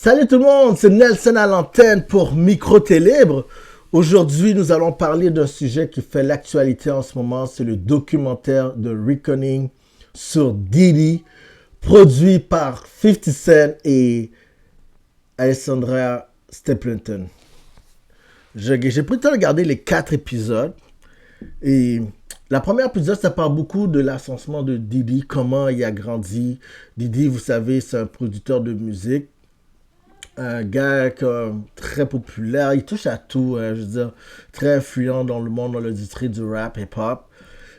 Salut tout le monde, c'est Nelson à l'antenne pour Micro-T Libre. Aujourd'hui, nous allons parler d'un sujet qui fait l'actualité en ce moment. C'est le documentaire de Reckoning sur Diddy, produit par 50 Cent et Alessandra Stapleton. J'ai pris le temps de regarder les 4 épisodes. Et la première épisode, ça parle beaucoup de l'ascension de Diddy, comment il a grandi. Diddy, vous savez, c'est un producteur de musique. Un gars très populaire, il touche à tout, je veux dire, très influent dans le monde, dans l'industrie du rap hip-hop.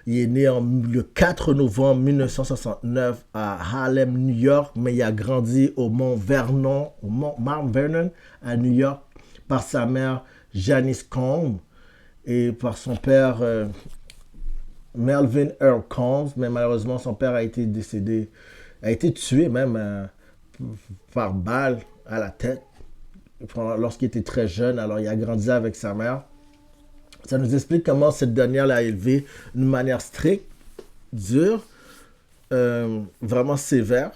Il est né le 4 novembre 1969 à Harlem, New York, mais il a grandi au Mont Vernon, au Mount Vernon, à New York, par sa mère Janice Combs et par son père Melvin Earl Combs, mais malheureusement son père a été décédé, a été tué même par balle à la tête lorsqu'il était très jeune. Alors il a grandi avec sa mère. Ça nous explique comment cette dernière l'a élevé d'une manière stricte, dure, vraiment sévère.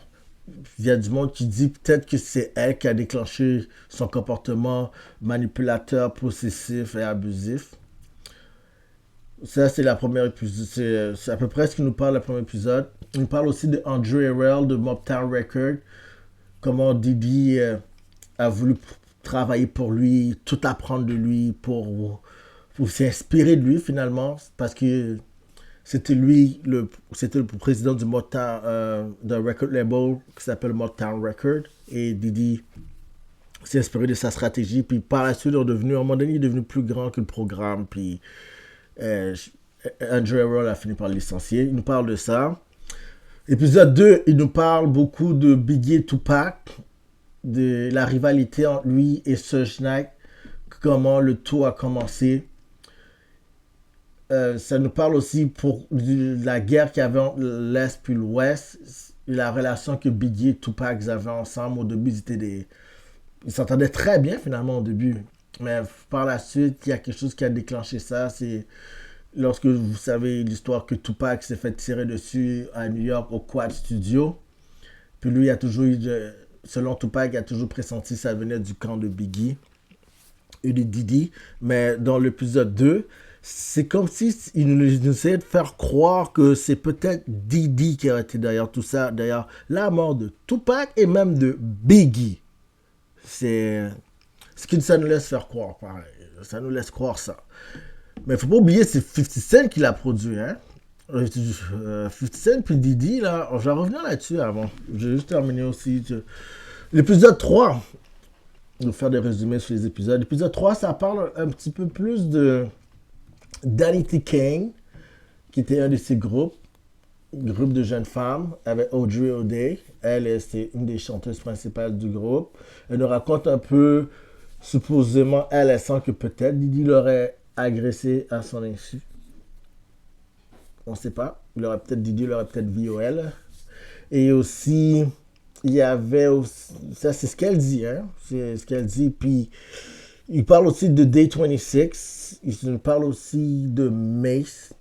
Il y a du monde qui dit peut-être que c'est elle qui a déclenché son comportement manipulateur, possessif et abusif. Ça, c'est la première épisode. C'est à peu près ce qui nous parle, le premier épisode. Il nous parle aussi de Andre Harrell de Motown Records. Comment Diddy a voulu travailler pour lui, tout apprendre de lui, pour s'inspirer de lui finalement, parce que c'était lui, c'était le président du Motown, d'un record label qui s'appelle Motown Records, et Diddy s'est inspiré de sa stratégie, puis par la suite, à un moment donné, il est devenu plus grand que le programme, puis Andre Harrell a fini par le licencier. Il nous parle de ça. Épisode 2, il nous parle beaucoup de Biggie et Tupac, de la rivalité entre lui et Suge Knight, comment le tout a commencé. Ça nous parle aussi de la guerre qu'il y avait entre l'Est puis l'Ouest, la relation que Biggie et Tupac avaient ensemble. Au début, ils s'entendaient très bien finalement au début. Mais par la suite, il y a quelque chose qui a déclenché ça. C'est lorsque vous savez l'histoire que Tupac s'est fait tirer dessus à New York au Quad Studio. Puis lui, selon Tupac, il a toujours pressenti que ça venait du camp de Biggie et de Diddy. Mais dans l'épisode 2, c'est comme si il nous essayait de faire croire que c'est peut-être Diddy qui a été derrière tout ça, derrière la mort de Tupac et même de Biggie. C'est ce que ça nous laisse faire croire, pareil. Ça nous laisse croire ça. Mais il ne faut pas oublier, c'est 50 Cent qui l'a produit, hein. 50 Cent puis Diddy, là, je vais revenir là-dessus avant. Je vais juste terminer aussi. L'épisode 3, je vais faire des résumés sur les épisodes. L'épisode 3, ça parle un petit peu plus de Danity Kane, qui était un de ses groupe de jeunes femmes, avec Audrey O'Day. Elle, c'est une des chanteuses principales du groupe. Elle nous raconte un peu, supposément, elle sent que peut-être Diddy l'aurait agressé à son insu. On ne sait pas. Diddy l'aurait peut-être violé. Et aussi, il y avait aussi, ça c'est ce qu'elle dit, hein. C'est ce qu'elle dit. Puis, il parle aussi de Day 26. Il parle aussi de Mace.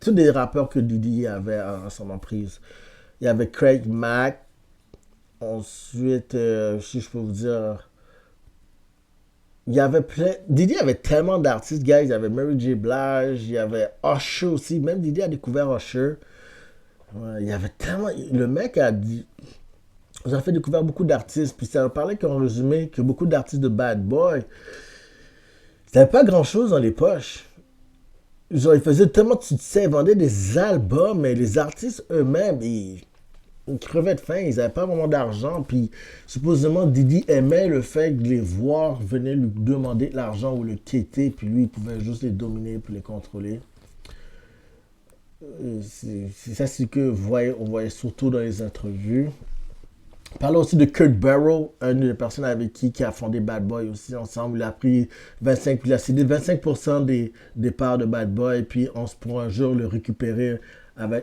Tous des rappeurs que Diddy avait à son emprise. Il y avait Craig Mack. Ensuite, si je peux vous dire, il y avait Diddy avait tellement d'artistes, guys. Il y avait Mary J. Blige, il y avait Usher aussi. Même Diddy a découvert Usher. Ouais, il y avait tellement. Le mec a dit. J'ai fait découvrir beaucoup d'artistes. Puis ça parlait qu'en résumé, que beaucoup d'artistes de Bad Boy, ils n'avaient pas grand chose dans les poches. Genre, ils faisaient tellement de succès, ils vendaient des albums, mais les artistes eux-mêmes, ils crevaient de faim, ils n'avaient pas vraiment d'argent. Puis supposément, Diddy aimait le fait de les voir venir lui demander de l'argent ou le quitter, puis lui, il pouvait juste les dominer puis les contrôler. C'est ça, c'est que on voyait surtout dans les entrevues. Parlons aussi de Kurt Barrow, une des personnes avec qui a fondé Bad Boy aussi ensemble. Il a pris 25, puis il a cédé 25% des parts de Bad Boy, puis on se pourra un jour le récupérer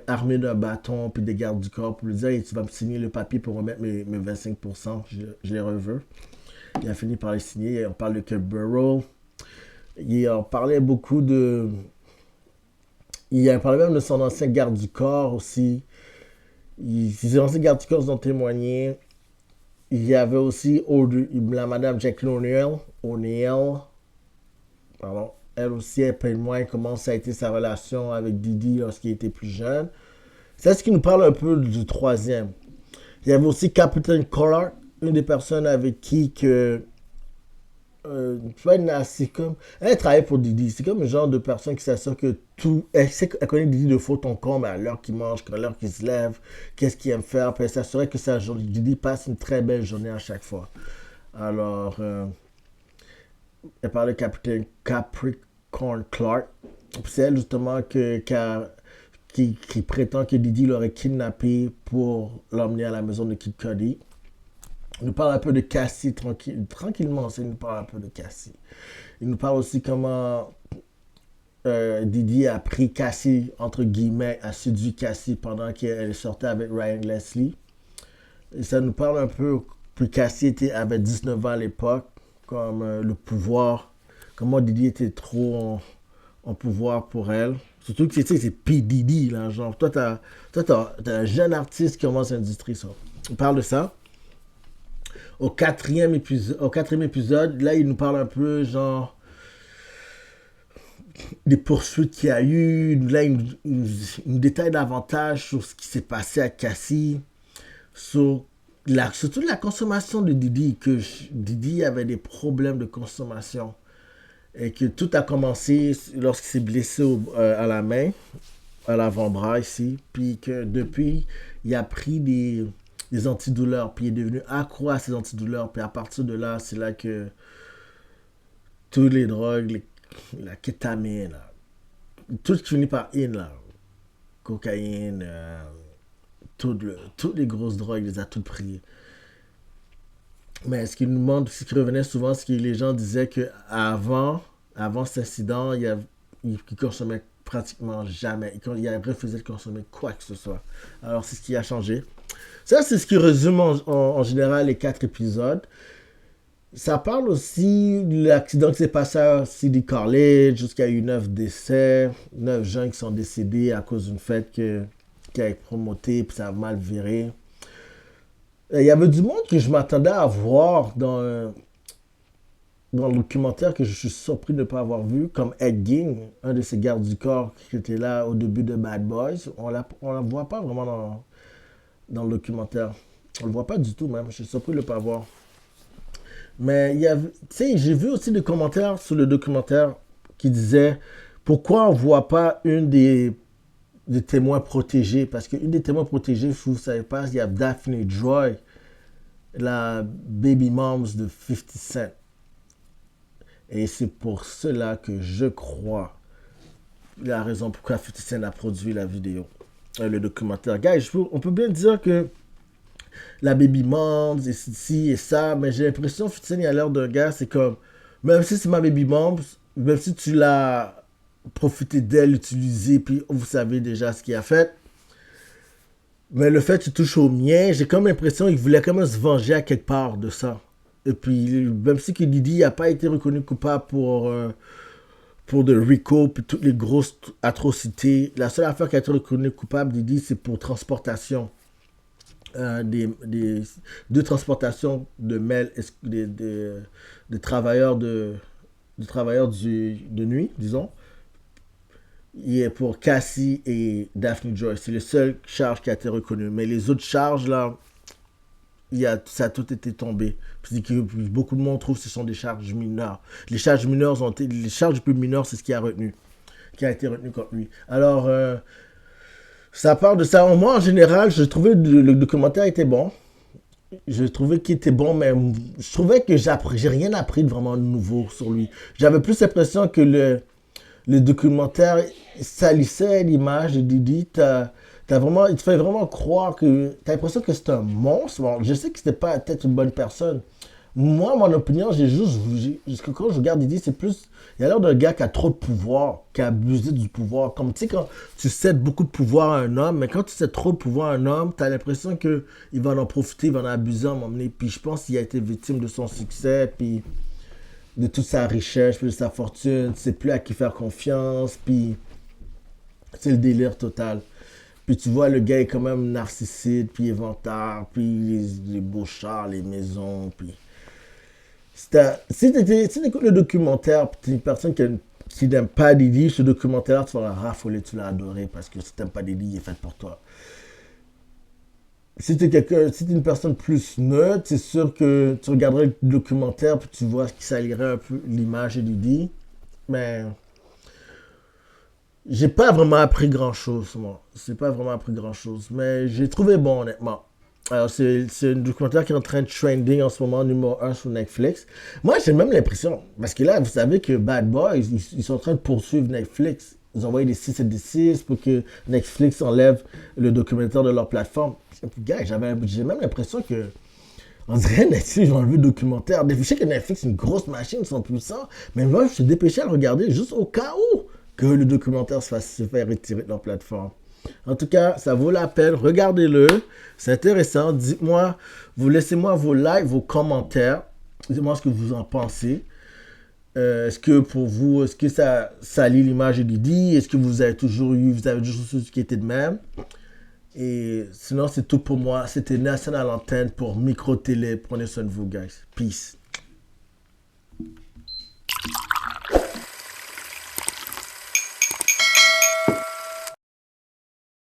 armé d'un bâton, puis des gardes du corps pour lui dire hey, tu vas me signer le papier pour remettre mes 25%, je les reveux. Il a fini par les signer. On parle de Kurt Barrow. On parlait beaucoup de. Il a parlé même de son ancien garde du corps aussi. Ses anciens gardes du corps ont témoigné. Il y avait aussi la madame Jacqueline O'Neal, pardon. Elle aussi, elle peut moins comment ça a été sa relation avec Didi lorsqu'il était plus jeune. C'est ce qui nous parle un peu du troisième. Il y avait aussi Captain Collard, une des personnes avec qui que c'est comme elle travaille pour Didi. C'est comme le genre de personne qui s'assure que tout. Elle sait qu'elle connaît Didi de fond en comble à l'heure qu'il mange, à l'heure qu'il se lève, qu'est-ce qu'il aime faire. Puis elle s'assurait que sa journée, Didi passe une très belle journée à chaque fois. Alors, elle parle de Capitaine Capricorn Clark. C'est elle justement qui prétend que Didi l'aurait kidnappé pour l'emmener à la maison de Kid Cudi. Il nous parle un peu de Cassie tranquillement, il nous parle un peu de Cassie. Il nous parle aussi comment Didi a pris Cassie, entre guillemets, a séduit Cassie pendant qu'elle sortait avec Ryan Leslie. Et ça nous parle un peu que Cassie avait 19 ans à l'époque, comme le pouvoir, comment Didi était trop en pouvoir pour elle. Surtout que c'est P. Diddy, là, genre, toi, t'as un jeune artiste qui commence l'industrie, ça. On parle de ça. Au quatrième épisode, là, il nous parle un peu, genre, des poursuites qu'il y a eu. Là, il nous détaille davantage sur ce qui s'est passé à Cassie, surtout la consommation de Didi, que Didi avait des problèmes de consommation. Et que tout a commencé lorsqu'il s'est blessé à la main, à l'avant-bras ici, puis que depuis, il a pris des antidouleurs, puis il est devenu accro à ces antidouleurs, puis à partir de là, c'est là que toutes les drogues, la kétamine, là, tout ce qui finit par in, là, cocaïne, toutes les grosses drogues, il les a toutes prises. Mais ce qui nous montre, ce qui revenait souvent, c'est que les gens disaient que avant cet incident, il consommait pratiquement jamais. Il a refusé de consommer quoi que ce soit. Alors, c'est ce qui a changé. Ça, c'est ce qui résume en général les 4 épisodes. Ça parle aussi de l'accident qui s'est passé à City College, jusqu'à eu 9 décès, 9 gens qui sont décédés à cause d'une fête qui a été promotée, puis ça a mal viré. Il y avait du monde que je m'attendais à voir dans le documentaire que je suis surpris de ne pas avoir vu, comme Ed Gein, un de ces gardes du corps qui était là au début de Bad Boys. On ne la voit pas vraiment dans le documentaire. On ne le voit pas du tout même. Je suis surpris de ne pas voir. Mais j'ai vu aussi des commentaires sur le documentaire qui disaient pourquoi on ne voit pas une des témoins protégés. Parce qu'une des témoins protégés, vous ne savez pas, il y a Daphne Joy, la baby moms de 50 Cent. Et c'est pour cela que je crois la raison pourquoi 50 Cent a produit la vidéo, le documentaire. Guys, on peut bien dire que la baby moms et ci et ça, mais j'ai l'impression que 50 Cent, il a l'air d'un gars, c'est comme, même si c'est ma baby moms, même si tu l'as profité d'elle, l'utiliser, puis vous savez déjà ce qu'il a fait, mais le fait que tu touches au mien, j'ai comme l'impression qu'il voulait quand même se venger à quelque part de ça. Et puis, même si que Didi n'a pas été reconnu coupable pour de RICO puis toutes les grosses atrocités, la seule affaire qui a été reconnue coupable, Didi, c'est pour transportation. De transportation de travailleurs de travailleurs de nuit, disons. Il est pour Cassie et Daphne Joy. C'est le seul charge qui a été reconnu. Mais les autres charges, là, ça a tout été tombé. Puis que beaucoup de monde trouve que ce sont des charges mineures. Les charges plus mineures, c'est ce qui a été retenu contre lui. Alors, ça part de ça. Moi, en général, je trouvais le documentaire était bon. Je trouvais qu'il était bon, mais je trouvais que j'ai rien appris de vraiment nouveau sur lui. J'avais plus l'impression que le documentaire salissait l'image de Didi. Il te fait vraiment croire que t'as l'impression que c'est un monstre. Bon, je sais que c'était pas peut-être une bonne personne. Moi, mon opinion, quand je regarde Didi, c'est plus, il a l'air d'un gars qui a trop de pouvoir, qui a abusé du pouvoir. Comme tu sais, quand tu cèdes beaucoup de pouvoir à un homme, mais quand tu cèdes trop de pouvoir à un homme, t'as l'impression qu'il va en profiter, il va en abuser à un moment donné. Puis je pense qu'il a été victime de son succès, puis de toute sa richesse, puis de sa fortune. Tu sais plus à qui faire confiance, puis c'est le délire total. Puis tu vois, le gars est quand même narcissique, puis il est vantard, puis les beaux chars, les maisons, puis... Si tu écoutes le documentaire, puis tu es une personne qui n'aime pas Diddy, ce documentaire, tu vas la raffoler, tu vas l'adorer, parce que si tu n'aimes pas Diddy, il est fait pour toi. Si tu es une personne plus neutre, c'est sûr que tu regarderais le documentaire, puis tu vois ce qui salirait un peu l'image de Diddy. Mais j'ai pas vraiment appris grand chose, moi. J'ai pas vraiment appris grand chose. Mais j'ai trouvé bon, honnêtement. Alors, c'est un documentaire qui est en train de trending en ce moment, numéro un sur Netflix. Moi, j'ai même l'impression, parce que là, vous savez que Bad Boys, ils sont en train de poursuivre Netflix. Ils ont envoyé des 6 pour que Netflix enlève le documentaire de leur plateforme. Gars, j'ai même l'impression que, on dirait Netflix, ils ont enlevé le documentaire. Je sais que Netflix, c'est une grosse machine, ils sont puissants, mais moi, je suis dépêché à le regarder juste au cas où que le documentaire se fait retirer de leur plateforme. En tout cas, ça vaut la peine. Regardez-le. C'est intéressant. Dites-moi, vous laissez-moi vos likes, vos commentaires. Dites-moi ce que vous en pensez. Est-ce que pour vous, est-ce que ça salit l'image de Didi? Est-ce que vous avez toujours su ce qui était de même? Et sinon, c'est tout pour moi. C'était National Antenne pour Micro Télé. Prenez soin de vous, guys. Peace.